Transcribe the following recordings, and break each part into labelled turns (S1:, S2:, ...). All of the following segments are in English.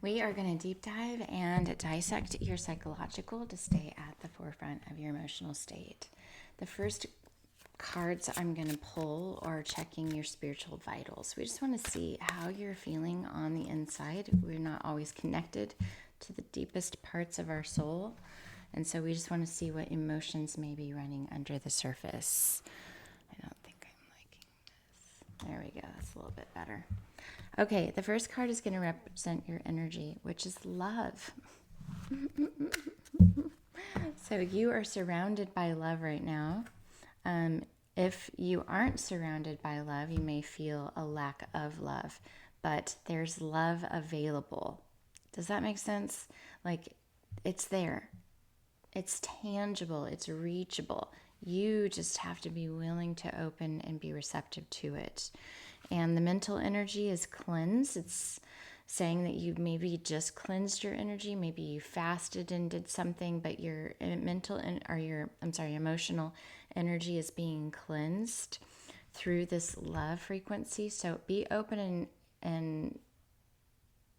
S1: We are going to deep dive and dissect your psychological to stay at the forefront of your emotional state. The first cards I'm going to pull are checking your spiritual vitals. We just want to see how you're feeling on the inside. We're not always connected to the deepest parts of our soul. And so we just want to see what emotions may be running under the surface. I don't think I'm liking this. There we go. That's a little bit better. Okay, the first card is going to represent your energy, which is love. So you are surrounded by love right now. If you aren't surrounded by love, you may feel a lack of love, but there's love available. Does that make sense? Like, it's there. It's tangible. It's reachable. You just have to be willing to open and be receptive to it. And the mental energy is cleansed. It's saying that you maybe just cleansed your energy. Maybe you fasted and did something, but your emotional energy is being cleansed through this love frequency. So be open and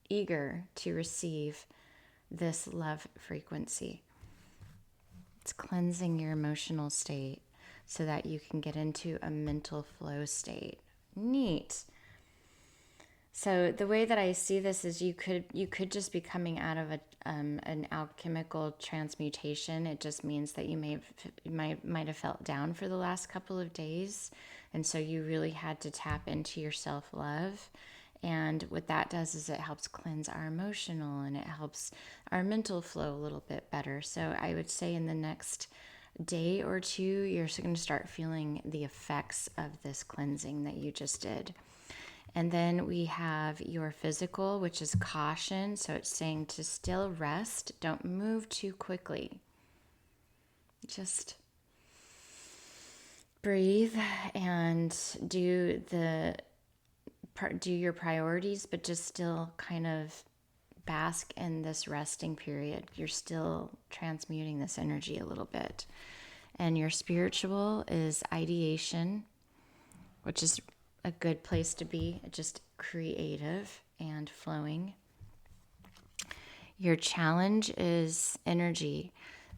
S1: eager to receive this love frequency. It's cleansing your emotional state so that you can get into a mental flow state. Neat. So the way that I see this is you could just be coming out of an alchemical transmutation. It just means that you might have felt down for the last couple of days, and so you really had to tap into your self-love. And what that does is it helps cleanse our emotional and it helps our mental flow a little bit better. So I would say in the next day or two, you're going to start feeling the effects of this cleansing that you just did. And then we have your physical, which is caution. So it's saying to still rest. Don't move too quickly. Just breathe and do your priorities, but just still kind of bask in this resting period. You're still transmuting this energy a little bit. And your spiritual is ideation, which is a good place to be, just creative and flowing. Your challenge is energy.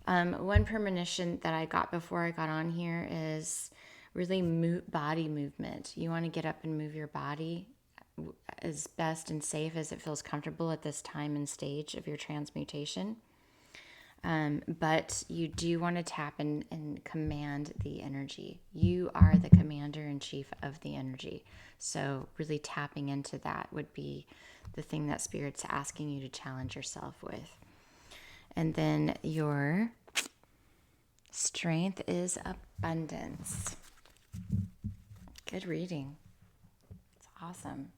S1: One premonition that I got before I got on here is really body movement. You want to get up and move your body as best and safe as it feels comfortable at this time and stage of your transmutation. But you do want to tap in and command the energy. You are the commander-in-chief of the energy. So really tapping into that would be the thing that Spirit's asking you to challenge yourself with. And then your strength is abundance. Good reading. It's awesome.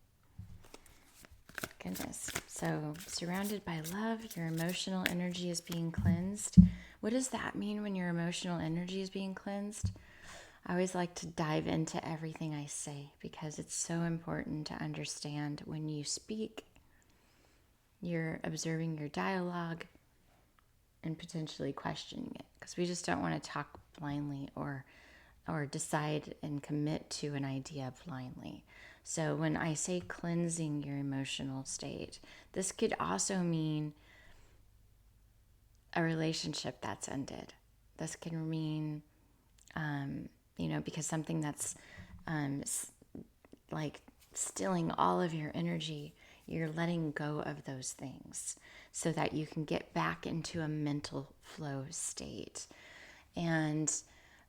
S1: Goodness. So surrounded by love, your emotional energy is being cleansed. What does that mean when your emotional energy is being cleansed? I always like to dive into everything I say because it's so important to understand when you speak, you're observing your dialogue and potentially questioning it, because we just don't want to talk blindly or decide and commit to an idea blindly. So when I say cleansing your emotional state, this could also mean a relationship that's ended. This can mean, because something that's like stilling all of your energy, you're letting go of those things so that you can get back into a mental flow state. And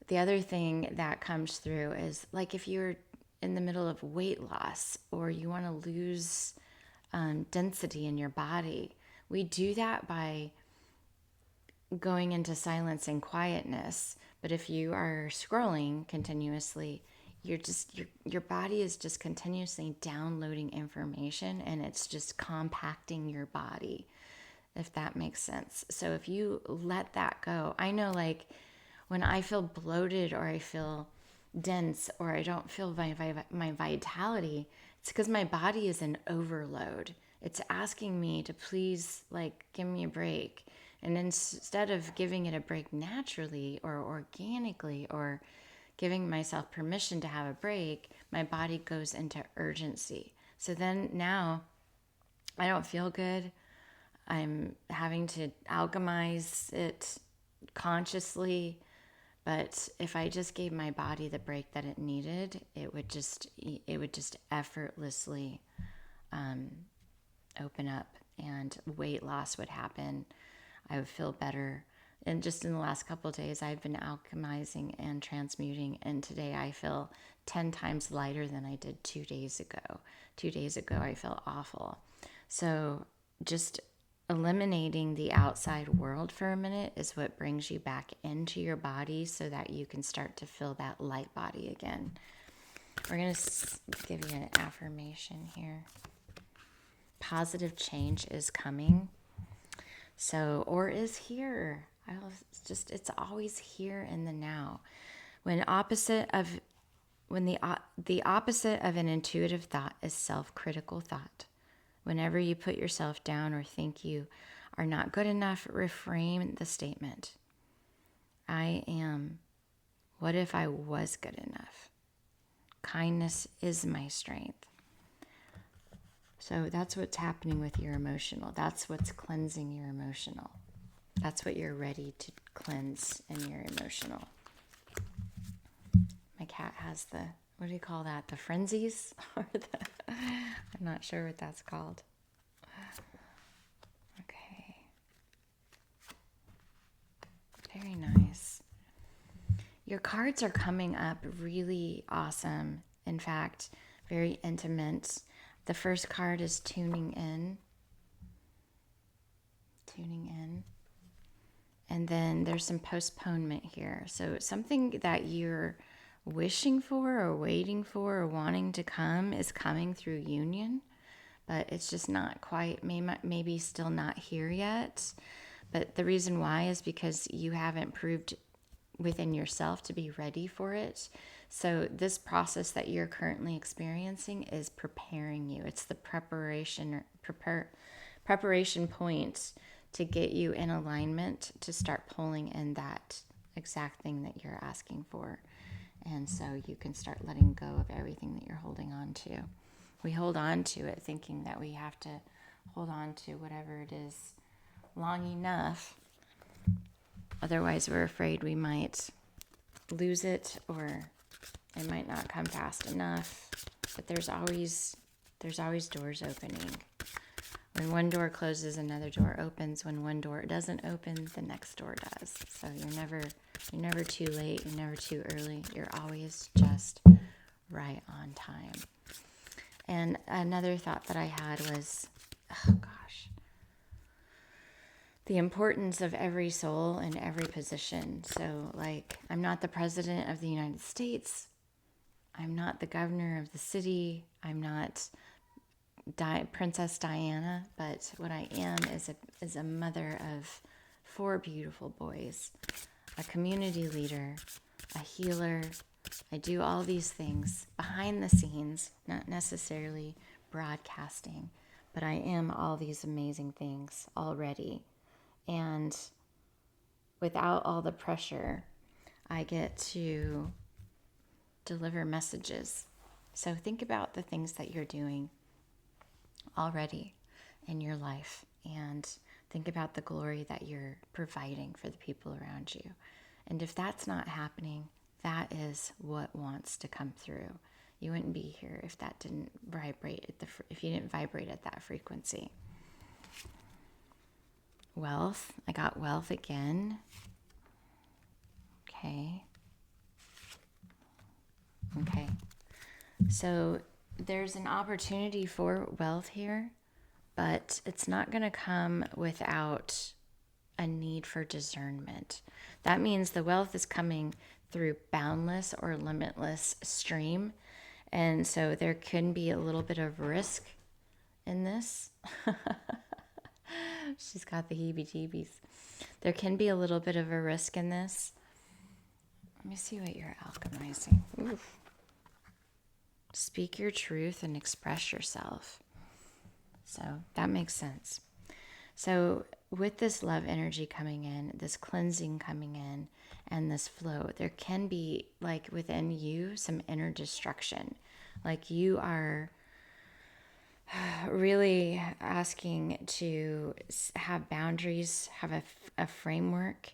S1: the other thing that comes through is like if you're in the middle of weight loss or you want to lose density in your body, we do that by going into silence and quietness. But if you are scrolling continuously, your body is just continuously downloading information and it's just compacting your body, if that makes sense. So if you let that go, I know like when I feel bloated or I feel dense or I don't feel my vitality, it's because my body is in overload. It's asking me to please give me a break. And instead of giving it a break naturally or organically or giving myself permission to have a break, my body goes into urgency. So then now I don't feel good. I'm having to alchemize it consciously. But if I just gave my body the break that it needed, it would just effortlessly open up, and weight loss would happen. I would feel better. And just in the last couple of days, I've been alchemizing and transmuting, and today I feel 10 times lighter than I did 2 days ago. 2 days ago, I felt awful. So just eliminating the outside world for a minute is what brings you back into your body so that you can start to feel that light body again. We're going to give you an affirmation here. Positive change is coming. So, or is here. It's always here in the now. The opposite of an intuitive thought is self-critical thought. Whenever you put yourself down or think you are not good enough, reframe the statement. I am. What if I was good enough? Kindness is my strength. So that's what's happening with your emotional. That's what's cleansing your emotional. That's what you're ready to cleanse in your emotional. My cat has the, what do you call that? The frenzies? I'm not sure what that's called. Okay. Very nice. Your cards are coming up really awesome. In fact, very intimate. The first card is tuning in. Tuning in. And then there's some postponement here. So something that you're wishing for or waiting for or wanting to come is coming through union, but it's just not quite, maybe still not here yet. But the reason why is because you haven't proved within yourself to be ready for it. So this process that you're currently experiencing is preparing you. It's the preparation point to get you in alignment to start pulling in that exact thing that you're asking for. And so you can start letting go of everything that you're holding on to. We hold on to it thinking that we have to hold on to whatever it is long enough. Otherwise, we're afraid we might lose it or it might not come fast enough. But there's always doors opening. When one door closes, another door opens. When one door doesn't open, the next door does. So you're never too late. You're never too early. You're always just right on time. And another thought that I had was, the importance of every soul in every position. So, like, I'm not the president of the United States. I'm not the governor of the city. I'm not Princess Diana, but what I am is a mother of 4 beautiful boys, a community leader, a healer. I do all these things behind the scenes, not necessarily broadcasting, but I am all these amazing things already. And without all the pressure, I get to deliver messages. So think about the things that you're doing already in your life and think about the glory that you're providing for the people around you. And if that's not happening, that is what wants to come through. You wouldn't be here if that didn't vibrate if you didn't vibrate at that frequency. Wealth. I got wealth again. Okay. So there's an opportunity for wealth here, but it's not going to come without a need for discernment. That means the wealth is coming through boundless or limitless stream. And so there can be a little bit of risk in this. She's got the heebie-jeebies. There can be a little bit of a risk in this. Let me see what you're alchemizing. Oof. Speak your truth and express yourself. So that makes sense. So with this love energy coming in, this cleansing coming in, and this flow, there can be, like, within you some inner destruction. Like you are really asking to have boundaries, have a framework.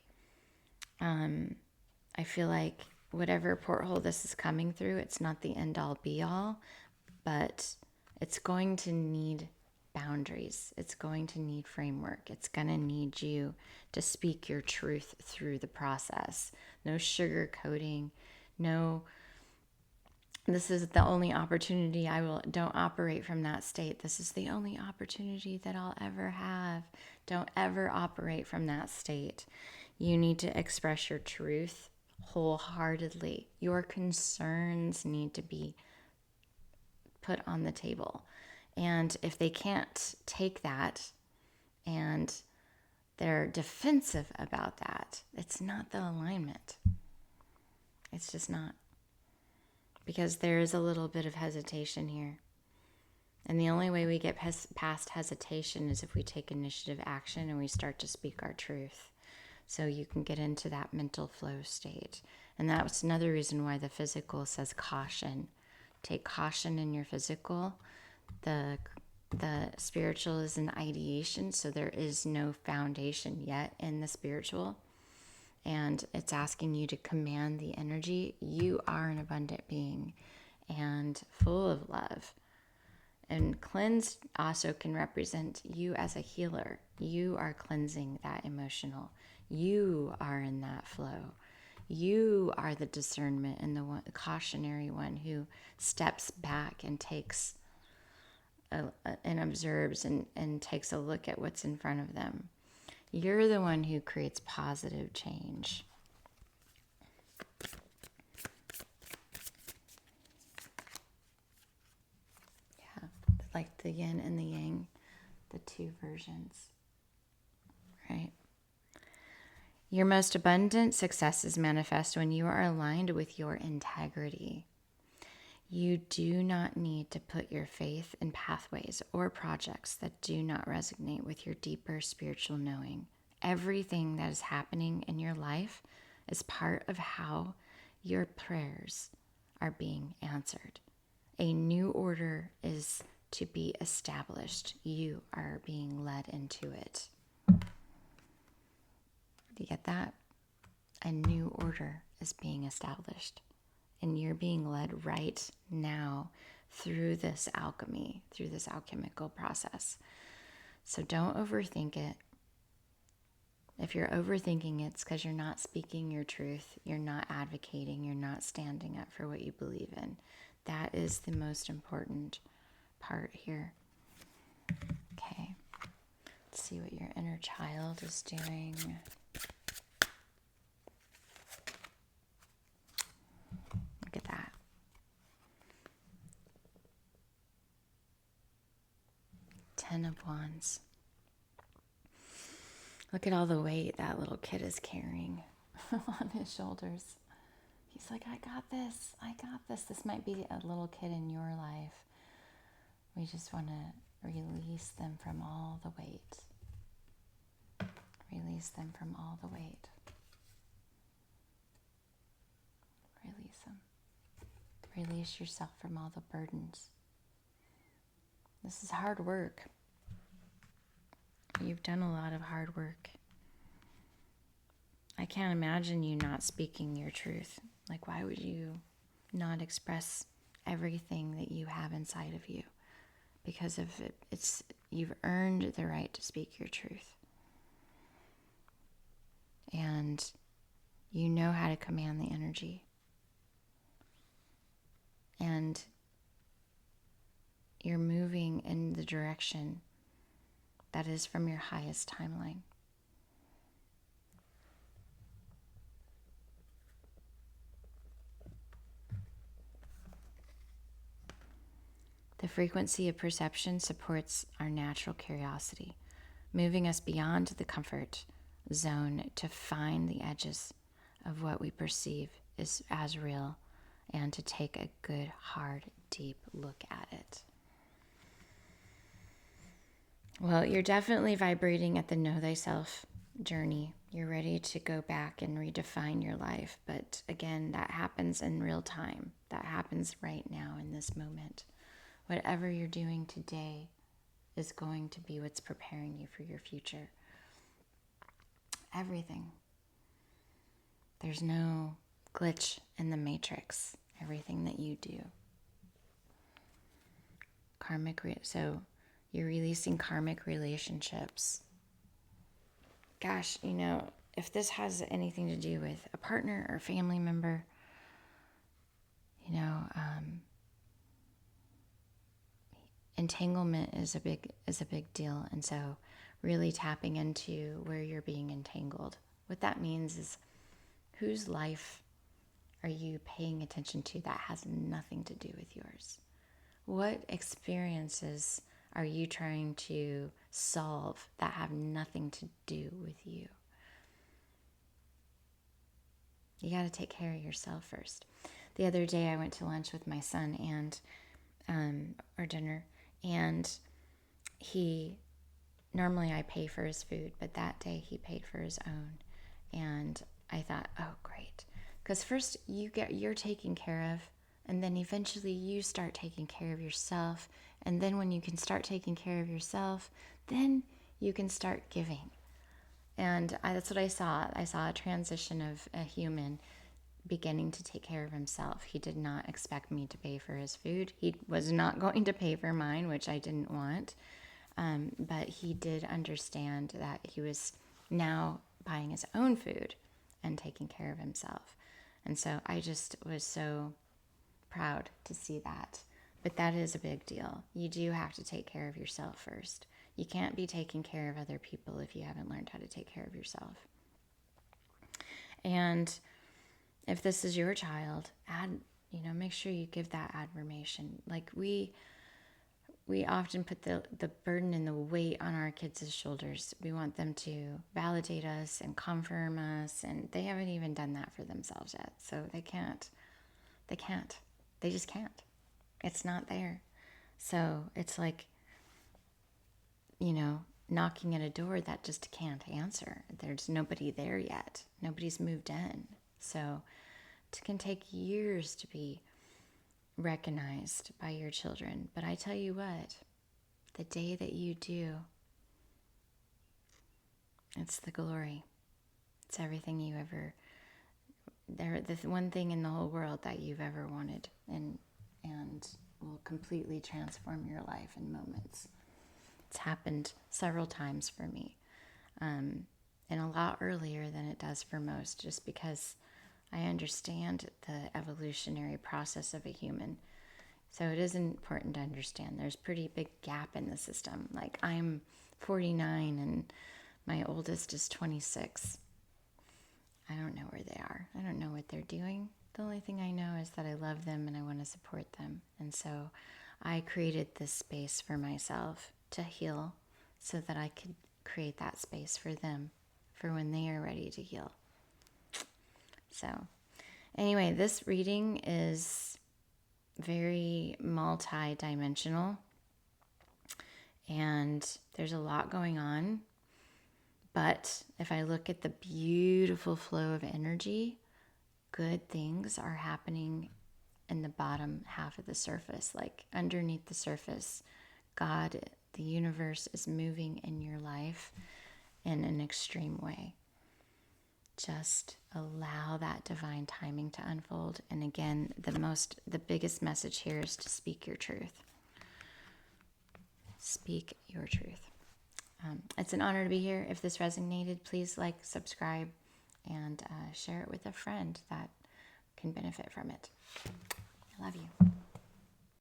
S1: I feel like whatever porthole this is coming through, it's not the end all be all, but it's going to need boundaries. It's going to need framework. It's going to need you to speak your truth through the process. No sugarcoating, no, this is the only opportunity don't operate from that state. This is the only opportunity that I'll ever have. Don't ever operate from that state. You need to express your truth wholeheartedly. Your concerns need to be put on the table. And if they can't take that and they're defensive about that, it's not the alignment. It's just not. Because there is a little bit of hesitation here. And the only way we get past hesitation is if we take initiative action and we start to speak our truth. So you can get into that mental flow state. And that's another reason why the physical says caution. Take caution in your physical. The spiritual is an ideation, so there is no foundation yet in the spiritual. And it's asking you to command the energy. You are an abundant being and full of love. And cleansed also can represent you as a healer. You are cleansing that emotional. You are in that flow. You are the discernment and the cautionary one who steps back and takes and observes and takes a look at what's in front of them. You're the one who creates positive change. Yeah, like the yin and the yang, the two versions, right? Your most abundant success is manifest when you are aligned with your integrity. You do not need to put your faith in pathways or projects that do not resonate with your deeper spiritual knowing. Everything that is happening in your life is part of how your prayers are being answered. A new order is to be established. You are being led into it. Do you get that? A new order is being established. And you're being led right now through this alchemy, through this alchemical process. So don't overthink it. If you're overthinking it, it's because you're not speaking your truth. You're not advocating. You're not standing up for what you believe in. That is the most important part here. Okay. Let's see what your inner child is doing. Look at that. 10 of Wands. Look at all the weight that little kid is carrying on his shoulders. He's like, I got this. I got this. This might be a little kid in your life. We just want to release them from all the weight. Release them from all the weight. Release them. Release yourself from all the burdens. This is hard work. You've done a lot of hard work. I can't imagine you not speaking your truth. Like, why would you not express everything that you have inside of you? Because of it, you've earned the right to speak your truth. And you know how to command the energy. And you're moving in the direction that is from your highest timeline. The frequency of perception supports our natural curiosity, moving us beyond the comfort zone to find the edges of what we perceive is as real and to take a good, hard, deep look at it. Well, you're definitely vibrating at the know thyself journey. You're ready to go back and redefine your life. But again, that happens in real time. That happens right now in this moment. Whatever you're doing today is going to be what's preparing you for your future. Everything. There's no glitch in the matrix. Everything that you do. So you're releasing karmic relationships. Gosh, if this has anything to do with a partner or family member, entanglement is a big deal. And so really tapping into where you're being entangled. What that means is, whose life are you paying attention to that has nothing to do with yours? What experiences are you trying to solve that have nothing to do with you? You got to take care of yourself first. The other day I went to lunch with my son or dinner, and normally I pay for his food, but that day he paid for his own. And I thought, oh, great. Because first you're taken care of, and then eventually you start taking care of yourself. And then when you can start taking care of yourself, then you can start giving. And that's what I saw. I saw a transition of a human beginning to take care of himself. He did not expect me to pay for his food. He was not going to pay for mine, which I didn't want. But he did understand that he was now buying his own food and taking care of himself. And so I just was so proud to see that. But that is a big deal. You do have to take care of yourself first. You can't be taking care of other people if you haven't learned how to take care of yourself. And if this is your child, make sure you give that affirmation. Like we often put the burden and the weight on our kids' shoulders. We want them to validate us and confirm us, and they haven't even done that for themselves yet. So they can't. They just can't. It's not there. So it's like, knocking at a door that just can't answer. There's nobody there yet. Nobody's moved in. So it can take years to be recognized by your children. But I tell you what, the day that you do, it's the glory. It's everything you ever, the one thing in the whole world that you've ever wanted, and will completely transform your life in moments. It's happened several times for me, and a lot earlier than it does for most, just because I understand the evolutionary process of a human. So it is important to understand there's a pretty big gap in the system. Like, I'm 49 and my oldest is 26. I don't know where they are. I don't know what they're doing. The only thing I know is that I love them and I want to support them. And so I created this space for myself to heal so that I could create that space for them for when they are ready to heal. So anyway, this reading is very multi-dimensional, and there's a lot going on. But if I look at the beautiful flow of energy, good things are happening in the bottom half of the surface. Like underneath the surface, God, the universe is moving in your life in an extreme way. Just allow that divine timing to unfold. And again, the biggest message here is to speak your truth. Speak your truth. It's an honor to be here. If this resonated, please like, subscribe, and share it with a friend that can benefit from it. I love you.